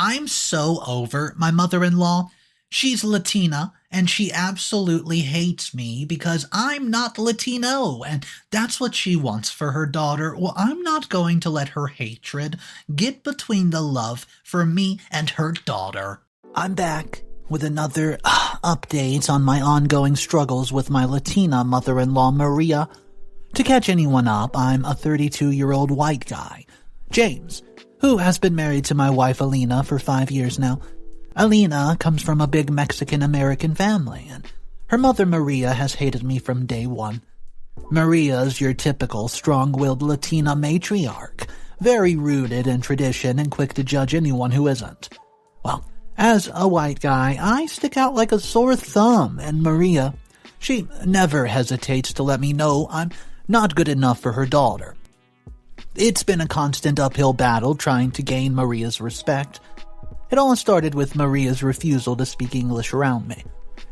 I'm so over my mother-in-law. She's Latina, and she absolutely hates me because I'm not Latino, and that's what she wants for her daughter. Well, I'm not going to let her hatred get between the love for me and her daughter. I'm back with another update on my ongoing struggles with my Latina mother-in-law, Maria. To catch anyone up, I'm a 32-year-old white guy, James, who has been married to my wife Elena for 5 years now. Elena comes from a big Mexican-American family, and her mother Maria has hated me from day one. Maria's your typical strong-willed Latina matriarch, very rooted in tradition and quick to judge anyone who isn't. Well, as a white guy, I stick out like a sore thumb, and Maria, she never hesitates to let me know I'm not good enough for her daughter. It's been a constant uphill battle trying to gain Maria's respect. It all started with Maria's refusal to speak English around me.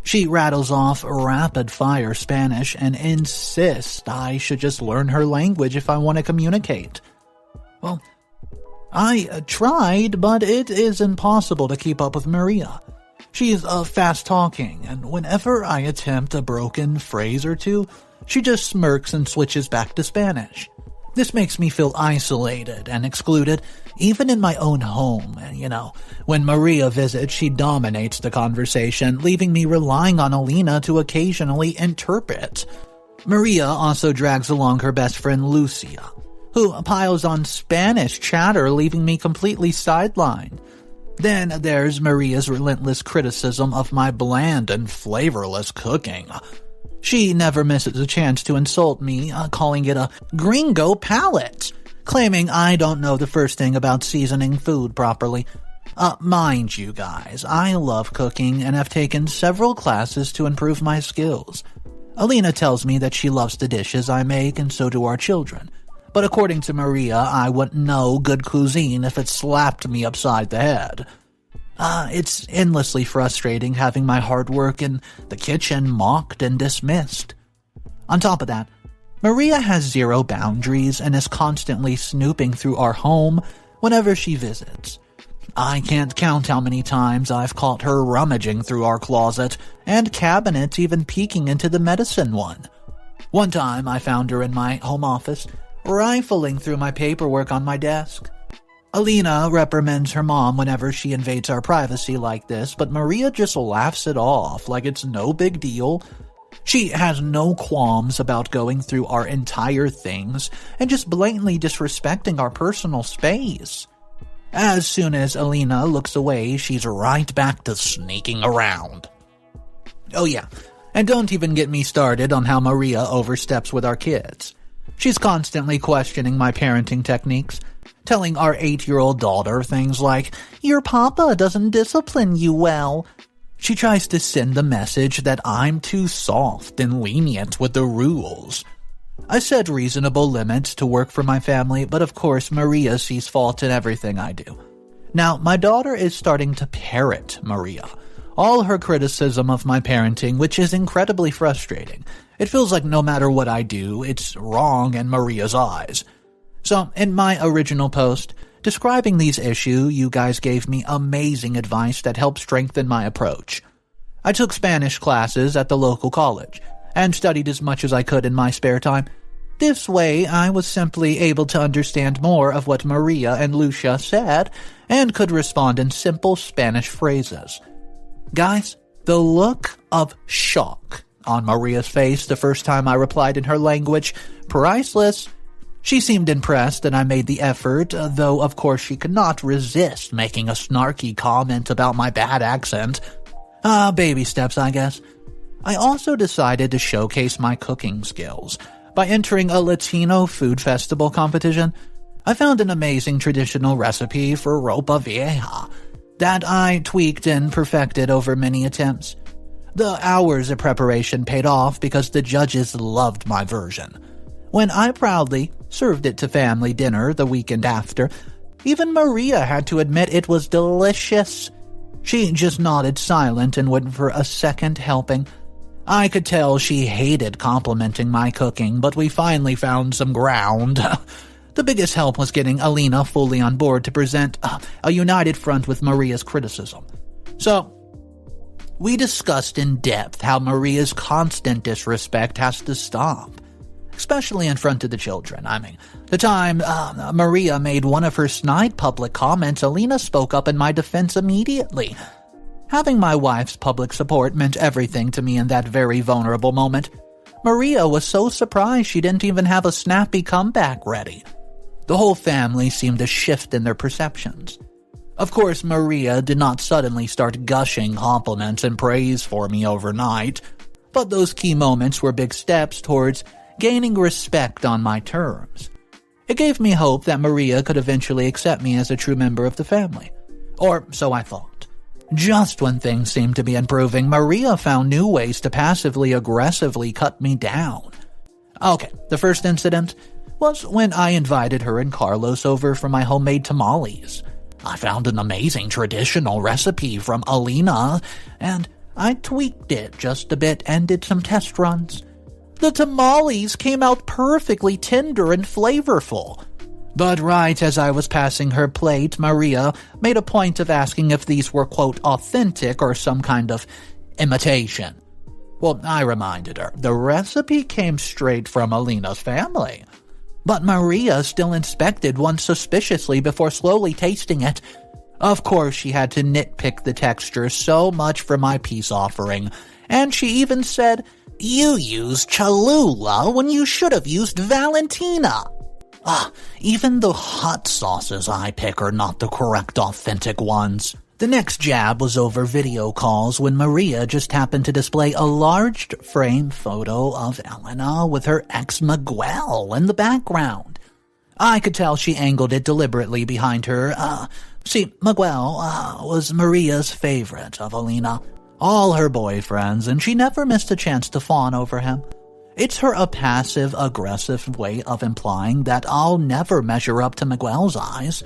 She rattles off rapid-fire Spanish and insists I should just learn her language if I want to communicate. Well, I tried, but it is impossible to keep up with Maria. She's fast-talking, and whenever I attempt a broken phrase or two, she just smirks and switches back to Spanish. This makes me feel isolated and excluded, even in my own home. When Maria visits, she dominates the conversation, leaving me relying on Elena to occasionally interpret. Maria also drags along her best friend Lucia, who piles on Spanish chatter, leaving me completely sidelined. Then there's Maria's relentless criticism of my bland and flavorless cooking. She never misses a chance to insult me, calling it a gringo palate, claiming I don't know the first thing about seasoning food properly. Mind you guys, I love cooking and have taken several classes to improve my skills. Elena tells me that she loves the dishes I make, and so do our children. But according to Maria, I wouldn't know good cuisine if it slapped me upside the head. It's endlessly frustrating having my hard work in the kitchen mocked and dismissed. On top of that, Maria has zero boundaries and is constantly snooping through our home whenever she visits. I can't count how many times I've caught her rummaging through our closet and cabinet, even peeking into the medicine one. One time I found her in my home office, rifling through my paperwork on my desk. Elena reprimands her mom whenever she invades our privacy like this, but Maria just laughs it off like it's no big deal. She has no qualms about going through our entire things and just blatantly disrespecting our personal space. As soon as Elena looks away, she's right back to sneaking around. Oh yeah, and don't even get me started on how Maria oversteps with our kids. She's constantly questioning my parenting techniques, telling our 8-year-old daughter things like, "Your papa doesn't discipline you well." She tries to send the message that I'm too soft and lenient with the rules. I set reasonable limits to work for my family, but of course Maria sees fault in everything I do. Now, my daughter is starting to parrot Maria, all her criticism of my parenting, which is incredibly frustrating. It feels like no matter what I do, it's wrong in Maria's eyes. So, in my original post, describing these issues, you guys gave me amazing advice that helped strengthen my approach. I took Spanish classes at the local college, and studied as much as I could in my spare time. This way, I was simply able to understand more of what Maria and Lucia said, and could respond in simple Spanish phrases. Guys, the look of shock on Maria's face the first time I replied in her language, priceless. She seemed impressed that I made the effort, though of course she could not resist making a snarky comment about my bad accent. Baby steps, I guess. I also decided to showcase my cooking skills by entering a Latino food festival competition. I found an amazing traditional recipe for ropa vieja that I tweaked and perfected over many attempts. The hours of preparation paid off because the judges loved my version. When I proudly served it to family dinner the weekend after, even Maria had to admit it was delicious. She just nodded silent and went for a second helping. I could tell she hated complimenting my cooking, but we finally found some ground. The biggest help was getting Elena fully on board to present a united front with Maria's criticism. So, we discussed in depth how Maria's constant disrespect has to stop, especially in front of the children. The time Maria made one of her snide public comments, Elena spoke up in my defense immediately. Having my wife's public support meant everything to me in that very vulnerable moment. Maria was so surprised she didn't even have a snappy comeback ready. The whole family seemed to shift in their perceptions. Of course, Maria did not suddenly start gushing compliments and praise for me overnight, but those key moments were big steps towards gaining respect on my terms. It gave me hope that Maria could eventually accept me as a true member of the family. Or so I thought. Just when things seemed to be improving, Maria found new ways to passively-aggressively cut me down. Okay, the first incident was when I invited her and Carlos over for my homemade tamales. I found an amazing traditional recipe from Elena, and I tweaked it just a bit and did some test runs. The tamales came out perfectly tender and flavorful. But right as I was passing her plate, Maria made a point of asking if these were, quote, authentic or some kind of imitation. Well, I reminded her, the recipe came straight from Elena's family. But Maria still inspected one suspiciously before slowly tasting it. Of course, she had to nitpick the texture so much for my peace offering, and she even said, "You used Cholula when you should have used Valentina." Even the hot sauces I pick are not the correct authentic ones. The next jab was over video calls when Maria just happened to display a large frame photo of Elena with her ex Miguel in the background. I could tell she angled it deliberately behind her. See, Miguel was Maria's favorite of Elena, all her boyfriends, and she never missed a chance to fawn over him. It's a passive-aggressive way of implying that I'll never measure up to Miguel's eyes.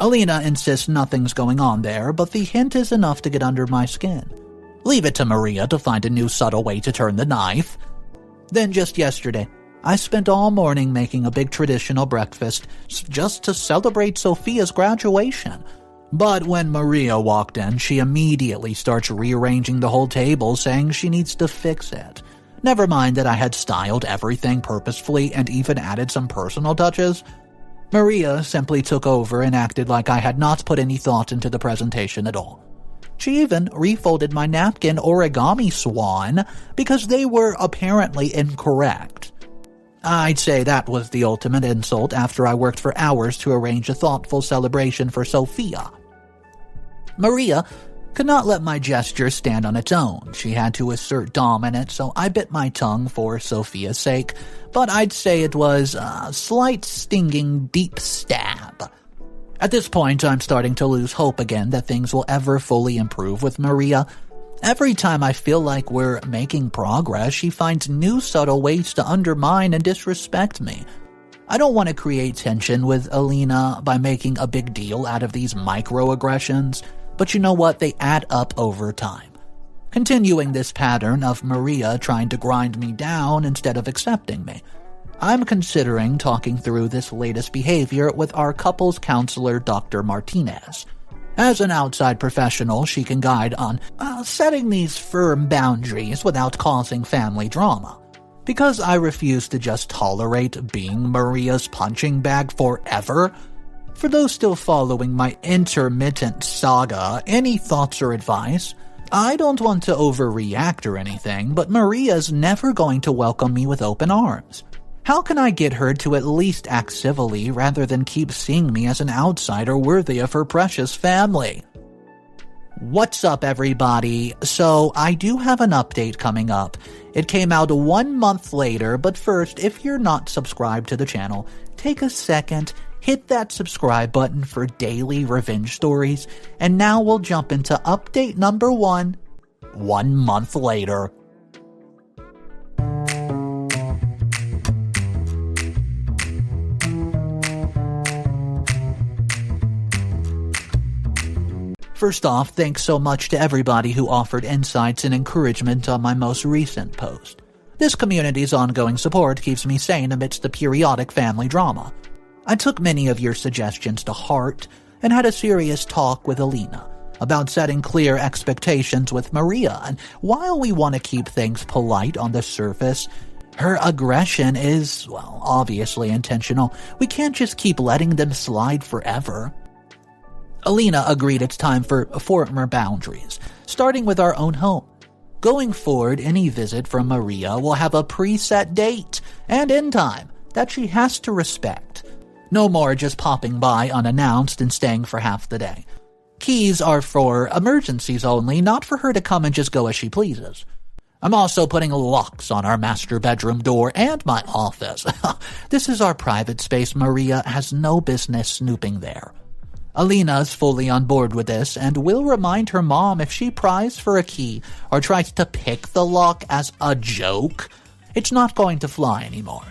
Elena insists nothing's going on there, but the hint is enough to get under my skin. Leave it to Maria to find a new subtle way to turn the knife. Then just yesterday, I spent all morning making a big traditional breakfast just to celebrate Sophia's graduation. But when Maria walked in, she immediately starts rearranging the whole table, saying she needs to fix it. Never mind that I had styled everything purposefully and even added some personal touches. Maria simply took over and acted like I had not put any thought into the presentation at all. She even refolded my napkin origami swan because they were apparently incorrect. I'd say that was the ultimate insult after I worked for hours to arrange a thoughtful celebration for Sophia. Maria could not let my gesture stand on its own. She had to assert dominance, so I bit my tongue for Sophia's sake, but I'd say it was a slight stinging deep stab. At this point, I'm starting to lose hope again that things will ever fully improve with Maria. Every time I feel like we're making progress, she finds new subtle ways to undermine and disrespect me. I don't want to create tension with Elena by making a big deal out of these microaggressions, but you know what? They add up over time. Continuing this pattern of Maria trying to grind me down instead of accepting me. I'm considering talking through this latest behavior with our couples counselor, Dr. Martinez. As an outside professional, she can guide on setting these firm boundaries without causing family drama. Because I refuse to just tolerate being Maria's punching bag forever. For those still following my intermittent saga, any thoughts or advice? I don't want to overreact or anything, but Maria's never going to welcome me with open arms. How can I get her to at least act civilly rather than keep seeing me as an outsider worthy of her precious family? What's up, everybody? So, I do have an update coming up. It came out 1 month later, but first, if you're not subscribed to the channel, take a second, hit that subscribe button for daily revenge stories, and now we'll jump into update number 1, 1 month later. First off, thanks so much to everybody who offered insights and encouragement on my most recent post. This community's ongoing support keeps me sane amidst the periodic family drama. I took many of your suggestions to heart and had a serious talk with Elena about setting clear expectations with Maria, and while we want to keep things polite on the surface, her aggression is, well, obviously intentional. We can't just keep letting them slide forever. Elena agreed it's time for firmer boundaries, starting with our own home. Going forward, any visit from Maria will have a preset date and end time that she has to respect. No more just popping by unannounced and staying for half the day. Keys are for emergencies only, not for her to come and just go as she pleases. I'm also putting locks on our master bedroom door and my office. This is our private space. Maria has no business snooping there. Elena's fully on board with this and will remind her mom if she pries for a key or tries to pick the lock as a joke, it's not going to fly anymore.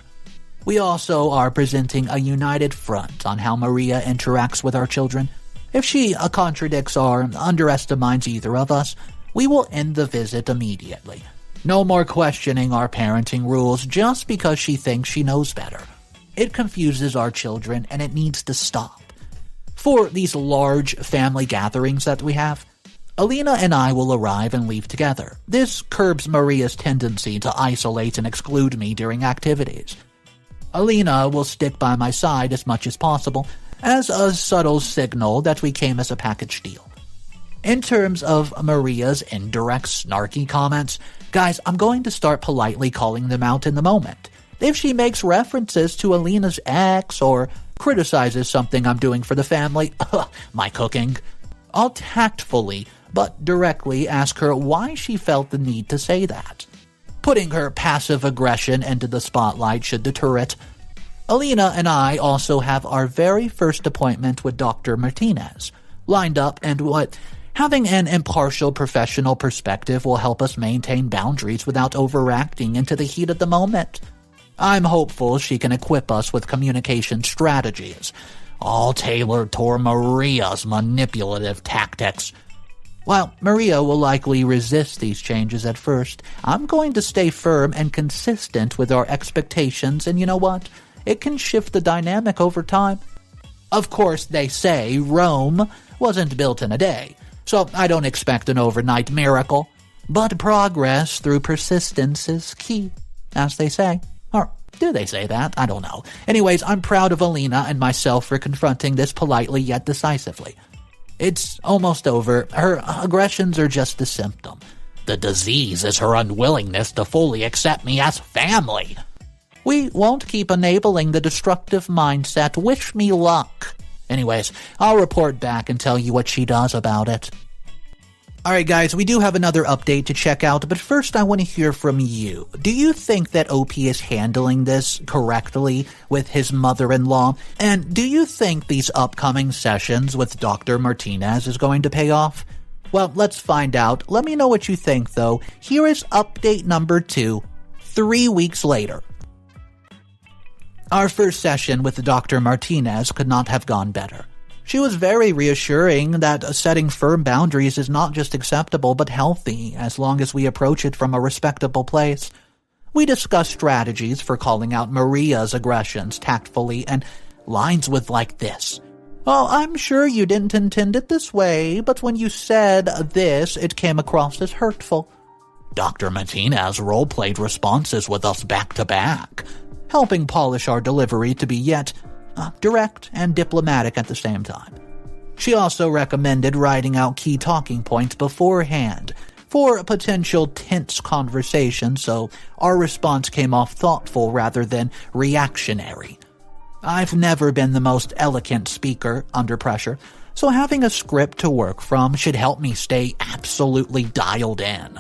We also are presenting a united front on how Maria interacts with our children. If she contradicts or underestimates either of us, we will end the visit immediately. No more questioning our parenting rules just because she thinks she knows better. It confuses our children and it needs to stop. For these large family gatherings that we have, Elena and I will arrive and leave together. This curbs Maria's tendency to isolate and exclude me during activities. Elena will stick by my side as much as possible, as a subtle signal that we came as a package deal. In terms of Maria's indirect snarky comments, guys, I'm going to start politely calling them out in the moment. If she makes references to Elena's ex or criticizes something I'm doing for the family, my cooking, I'll tactfully but directly ask her why she felt the need to say that. Putting her passive aggression into the spotlight should deter it. Elena and I also have our very first appointment with Dr. Martinez lined up, and having an impartial professional perspective will help us maintain boundaries without overacting into the heat of the moment. I'm hopeful she can equip us with communication strategies, all tailored toward Maria's manipulative tactics. While Maria will likely resist these changes at first, I'm going to stay firm and consistent with our expectations, and you know what? It can shift the dynamic over time. Of course, they say Rome wasn't built in a day, so I don't expect an overnight miracle. But progress through persistence is key, as they say. Or do they say that? I don't know. Anyways, I'm proud of Elena and myself for confronting this politely yet decisively. It's almost over. Her aggressions are just a symptom. The disease is her unwillingness to fully accept me as family. We won't keep enabling the destructive mindset. Wish me luck. Anyways, I'll report back and tell you what she does about it. Alright guys, we do have another update to check out, but first I want to hear from you. Do you think that OP is handling this correctly with his mother-in-law? And do you think these upcoming sessions with Dr. Martinez is going to pay off? Well, let's find out. Let me know what you think though. Here is update number 2, 3 weeks later. Our first session with Dr. Martinez could not have gone better. She was very reassuring that setting firm boundaries is not just acceptable but healthy as long as we approach it from a respectable place. We discussed strategies for calling out Maria's aggressions tactfully and lines with like this. "Oh, I'm sure you didn't intend it this way, but when you said this, it came across as hurtful." Dr. Martinez role-played responses with us back-to-back, helping polish our delivery to be yet direct and diplomatic at the same time. She also recommended writing out key talking points beforehand for a potential tense conversation, so our response came off thoughtful rather than reactionary. I've never been the most eloquent speaker under pressure, so having a script to work from should help me stay absolutely dialed in.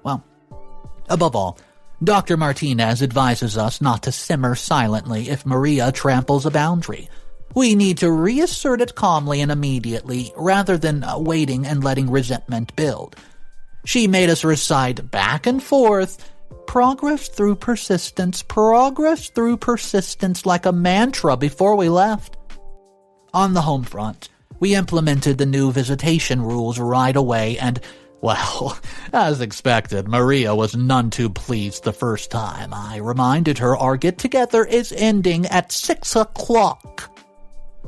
Well, above all, Dr. Martinez advises us not to simmer silently if Maria tramples a boundary. We need to reassert it calmly and immediately, rather than waiting and letting resentment build. She made us recite back and forth, progress through persistence like a mantra before we left. On the home front, we implemented the new visitation rules right away, and Well, as expected, Maria was none too pleased the first time. I reminded her our get-together is ending at 6 o'clock.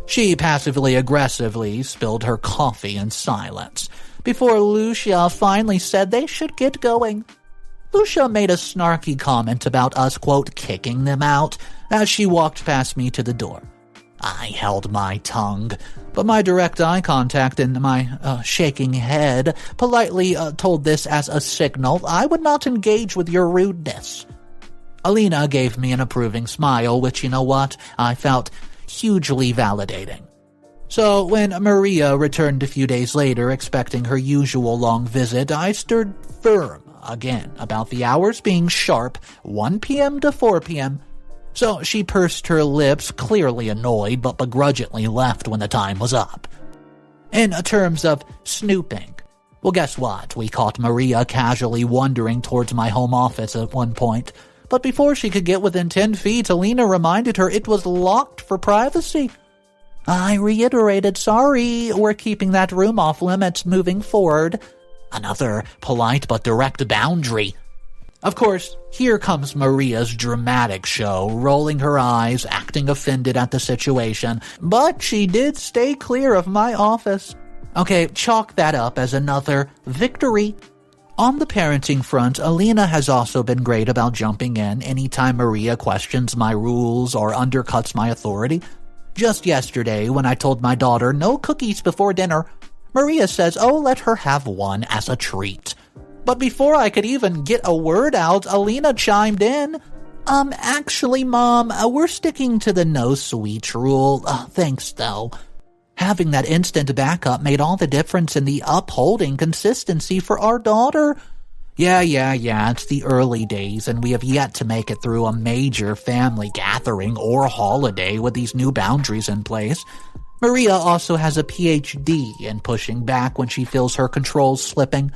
She passively-aggressively spilled her coffee in silence before Lucia finally said they should get going. Lucia made a snarky comment about us, quote, kicking them out as she walked past me to the door. I held my tongue, but my direct eye contact and my shaking head politely told this as a signal I would not engage with your rudeness. Elena gave me an approving smile, which, you know what, I felt hugely validating. So when Maria returned a few days later expecting her usual long visit, I stood firm again about the hours being sharp 1 p.m. to 4 p.m., so she pursed her lips, clearly annoyed, but begrudgingly left when the time was up. In terms of snooping, well, guess what? We caught Maria casually wandering towards my home office at one point, but before she could get within 10 feet, Elena reminded her it was locked for privacy. I reiterated, sorry, we're keeping that room off limits moving forward. Another polite but direct boundary. Of course, here comes Maria's dramatic show, rolling her eyes, acting offended at the situation, but she did stay clear of my office. Okay, chalk that up as another victory. On the parenting front, Elena has also been great about jumping in anytime Maria questions my rules or undercuts my authority. Just yesterday, when I told my daughter no cookies before dinner, Maria says, oh, let her have one as a treat. But before I could even get a word out, Elena chimed in. Actually, Mom, we're sticking to the no sweets rule. Thanks, though. Having that instant backup made all the difference in the upholding consistency for our daughter. Yeah, it's the early days, and we have yet to make it through a major family gathering or holiday with these new boundaries in place. Maria also has a PhD in pushing back when she feels her controls slipping.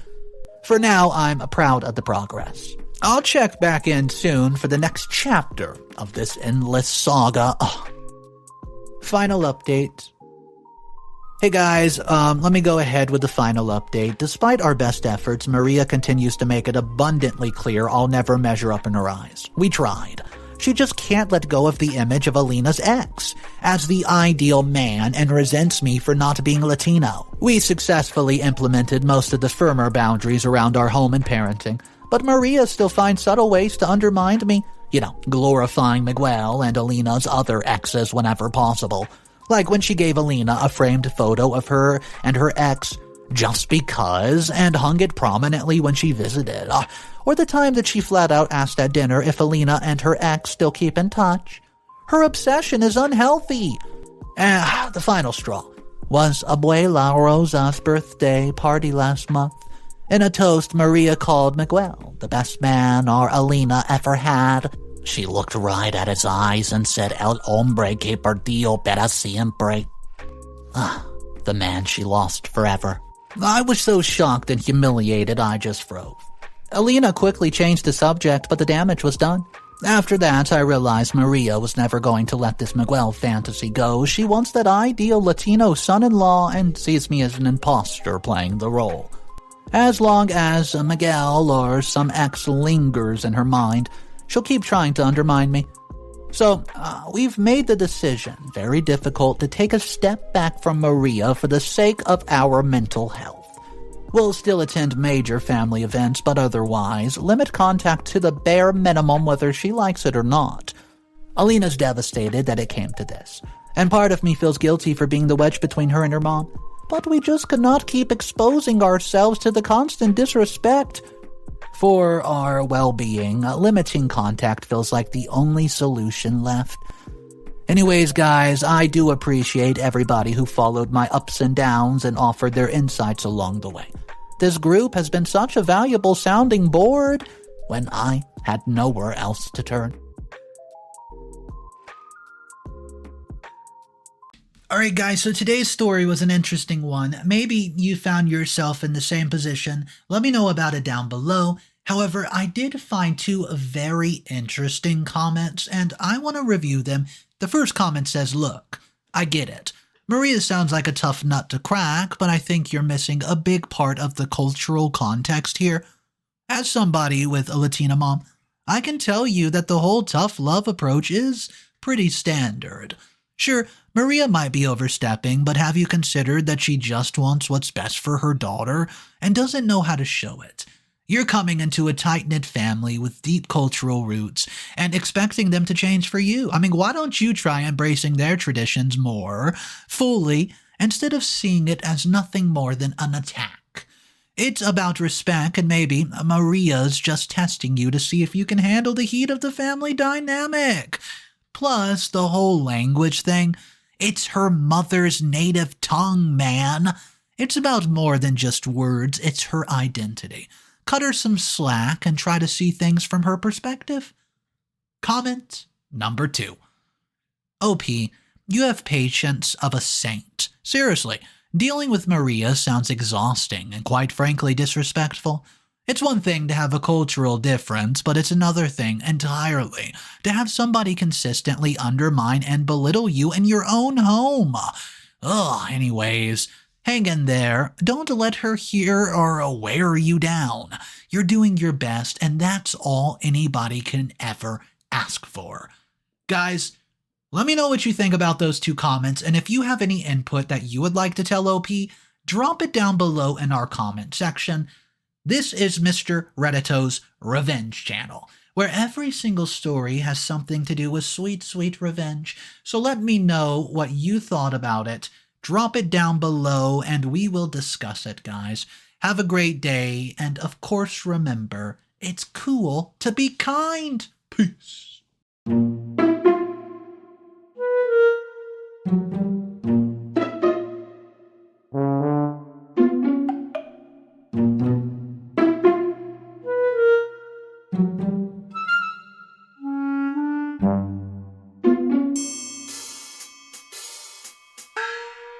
For now, I'm proud of the progress. I'll check back in soon for the next chapter of this endless saga. Final update. Hey guys, let me go ahead with the final update. Despite our best efforts, Maria continues to make it abundantly clear I'll never measure up in her eyes. We tried. She just can't let go of the image of Elena's ex as the ideal man and resents me for not being Latino. We successfully implemented most of the firmer boundaries around our home and parenting, but Maria still finds subtle ways to undermine me, glorifying Miguel and Elena's other exes whenever possible. Like when she gave Elena a framed photo of her and her ex just because and hung it prominently when she visited. Or the time that she flat out asked at dinner if Elena and her ex still keep in touch. Her obsession is unhealthy. The final straw was Abuela Rosa's birthday party last month. In a toast, Maria called Miguel the best man our Elena ever had. She looked right at his eyes and said, El hombre que perdió para siempre. The man she lost forever. I was so shocked and humiliated I just froze. Elena quickly changed the subject, but the damage was done. After that, I realized Maria was never going to let this Miguel fantasy go. She wants that ideal Latino son-in-law and sees me as an imposter playing the role. As long as Miguel or some ex lingers in her mind, she'll keep trying to undermine me. So, we've made the decision, very difficult, to take a step back from Maria for the sake of our mental health. We'll still attend major family events, but otherwise limit contact to the bare minimum whether she likes it or not. Elena's devastated that it came to this, and part of me feels guilty for being the wedge between her and her mom. But we just could not keep exposing ourselves to the constant disrespect. For our well-being, limiting contact feels like the only solution left. Anyways, guys, I do appreciate everybody who followed my ups and downs and offered their insights along the way. This group has been such a valuable sounding board when I had nowhere else to turn. Alright guys, so today's story was an interesting one. Maybe you found yourself in the same position. Let me know about it down below. However, I did find two very interesting comments, and I want to review them. The first comment says, look, I get it. Maria sounds like a tough nut to crack, but I think you're missing a big part of the cultural context here. As somebody with a Latina mom, I can tell you that the whole tough love approach is pretty standard. Sure, Maria might be overstepping, but have you considered that she just wants what's best for her daughter and doesn't know how to show it? You're coming into a tight-knit family with deep cultural roots and expecting them to change for you. I mean, why don't you try embracing their traditions more fully instead of seeing it as nothing more than an attack? It's about respect, and maybe Maria's just testing you to see if you can handle the heat of the family dynamic. Plus, the whole language thing, it's her mother's native tongue, man. It's about more than just words, it's her identity. Cut her some slack and try to see things from her perspective. Comment number 2. OP, you have patience of a saint. Seriously, dealing with Maria sounds exhausting and quite frankly disrespectful. It's one thing to have a cultural difference, but it's another thing entirely to have somebody consistently undermine and belittle you in your own home. Anyways, hang in there. Don't let her hear or wear you down. You're doing your best, and that's all anybody can ever ask for. Guys, let me know what you think about those 2 comments, and if you have any input that you would like to tell OP, drop it down below in our comment section. This is Mr. Reddito's Revenge Channel, where every single story has something to do with sweet, sweet revenge. So let me know what you thought about it. Drop it down below and we will discuss it, guys. Have a great day, and of course remember, it's cool to be kind. Peace.